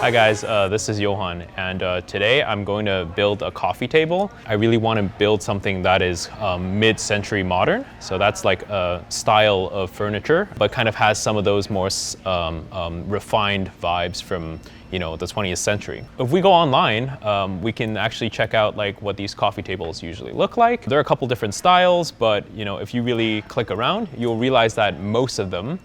Hi guys, this is Yohann, and today I'm going to build a coffee table. I really want to build something that is mid-century modern, so that's like a style of furniture, but kind of has some of those more refined vibes from the 20th century. If we go online, we can actually check out like what these coffee tables usually look like. There are a couple different styles, but if you really click around, you'll realize that most of them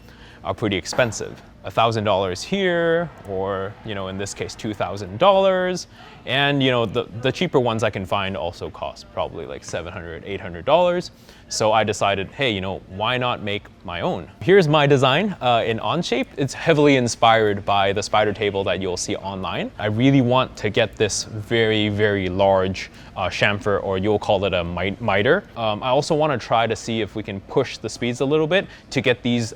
are pretty expensive. $1,000 here, or in this case $2,000, and the cheaper ones I can find also cost probably like $700, $800. So I decided, hey, why not make my own? Here's my design in Onshape. It's heavily inspired by the spider table that you'll see online. I really want to get this very, very large chamfer, or you'll call it a miter. I also want to try to see if we can push the speeds a little bit to get these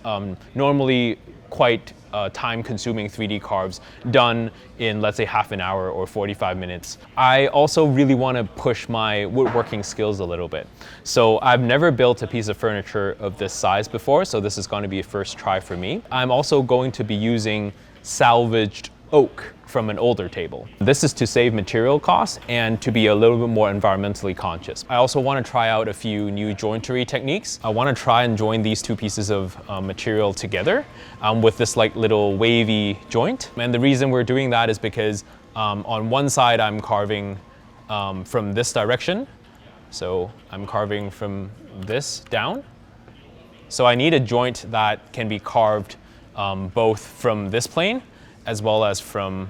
normally quite time-consuming 3D carves done in, let's say, half an hour or 45 minutes. I also really want to push my woodworking skills a little bit. So I've never built a piece of furniture of this size before, so this is going to be a first try for me. I'm also going to be using salvaged oak from an older table. This is to save material costs and to be a little bit more environmentally conscious. I also want to try out a few new jointery techniques. I want to try and join these two pieces of material together with this like little wavy joint. And the reason we're doing that is because on one side I'm carving from this direction. So I'm carving from this down. So I need a joint that can be carved both from this plane as well as from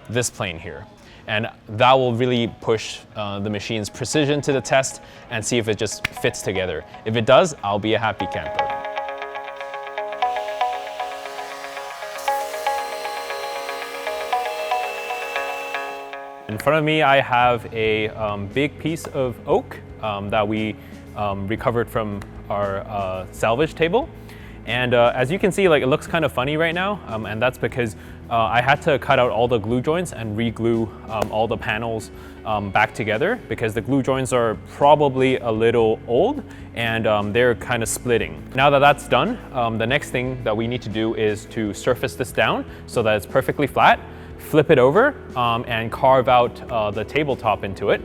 this plane here. And that will really push the machine's precision to the test and see if it just fits together. If it does, I'll be a happy camper. In front of me, I have a big piece of oak that we recovered from our salvage table. And as you can see, like, it looks kind of funny right now, and that's because I had to cut out all the glue joints and re-glue all the panels back together, because the glue joints are probably a little old and they're kind of splitting. Now that that's done, the next thing that we need to do is to surface this down so that it's perfectly flat, flip it over, and carve out the tabletop into it.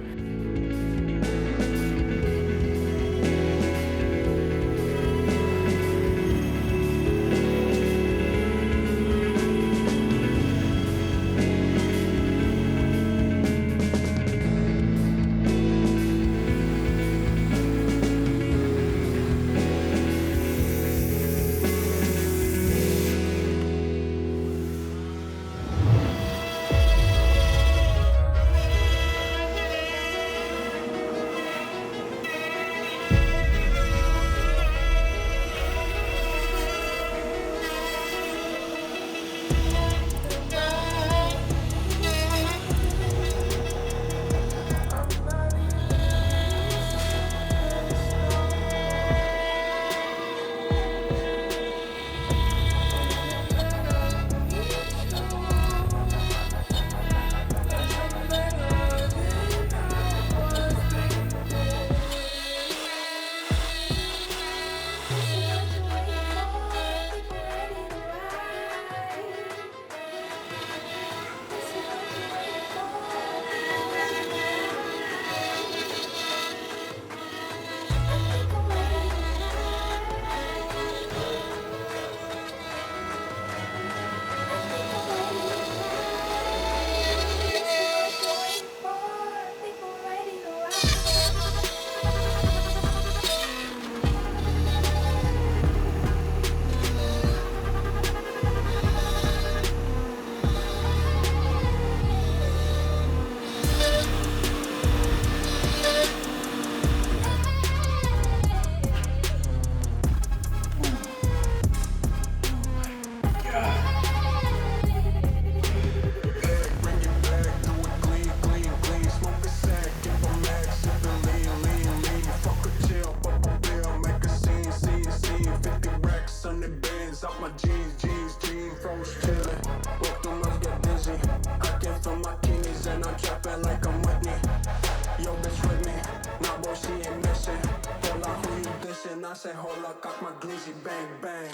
I say, hold up, got my glizzy, bang, bang.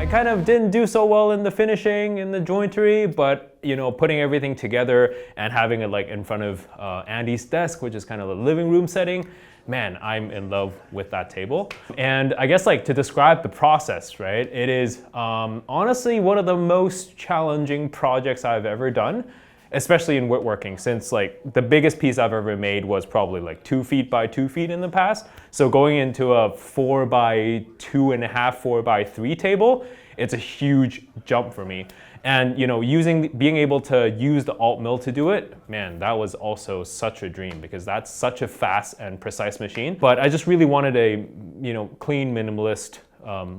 I kind of didn't do so well in the finishing, in the jointery, but you know, putting everything together and having it like in front of Andy's desk, which is kind of the living room setting, man, I'm in love with that table. And I guess like to describe the process, right? It is honestly one of the most challenging projects I've ever done, especially in woodworking, since like the biggest piece I've ever made was probably like 2 feet by 2 feet in the past. So going into a 4 by 2.5, 4 by 3 table, it's a huge jump for me. And you know, being able to use the AltMill to do it, man, that was also such a dream because that's such a fast and precise machine. But I just really wanted a, you know, clean, minimalist,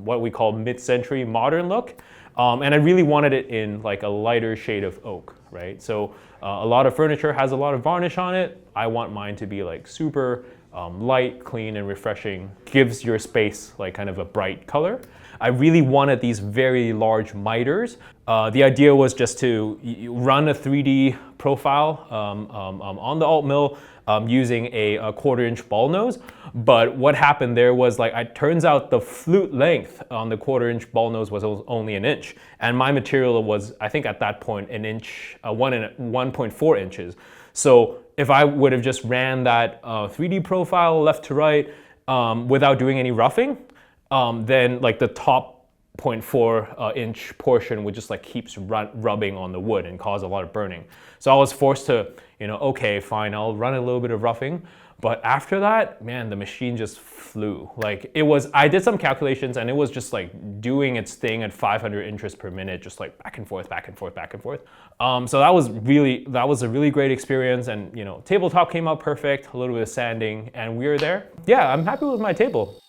what we call mid-century modern look. And I really wanted it in like a lighter shade of oak, right? So a lot of furniture has a lot of varnish on it. I want mine to be like super light, clean, and refreshing. Gives your space like kind of a bright color. I really wanted these very large miters. The idea was just to run a 3D profile on the AltMill using a 1/4-inch ball nose. But what happened there was like, it turns out the flute length on the 1/4-inch ball nose was only 1 inch. And my material was, I think at that point, 1.4 inches. So if I would have just ran that 3D profile left to right without doing any roughing, then like the top 0.4 inch portion would just like keeps rubbing on the wood and cause a lot of burning. So I was forced to, you know, okay, fine, I'll run a little bit of roughing. But after that, man, the machine just flew. Like it was, I did some calculations and it was just like doing its thing at 500 inches per minute, just like back and forth, back and forth, back and forth. So that was a really great experience. And you know, tabletop came out perfect, a little bit of sanding, and we were there. Yeah, I'm happy with my table.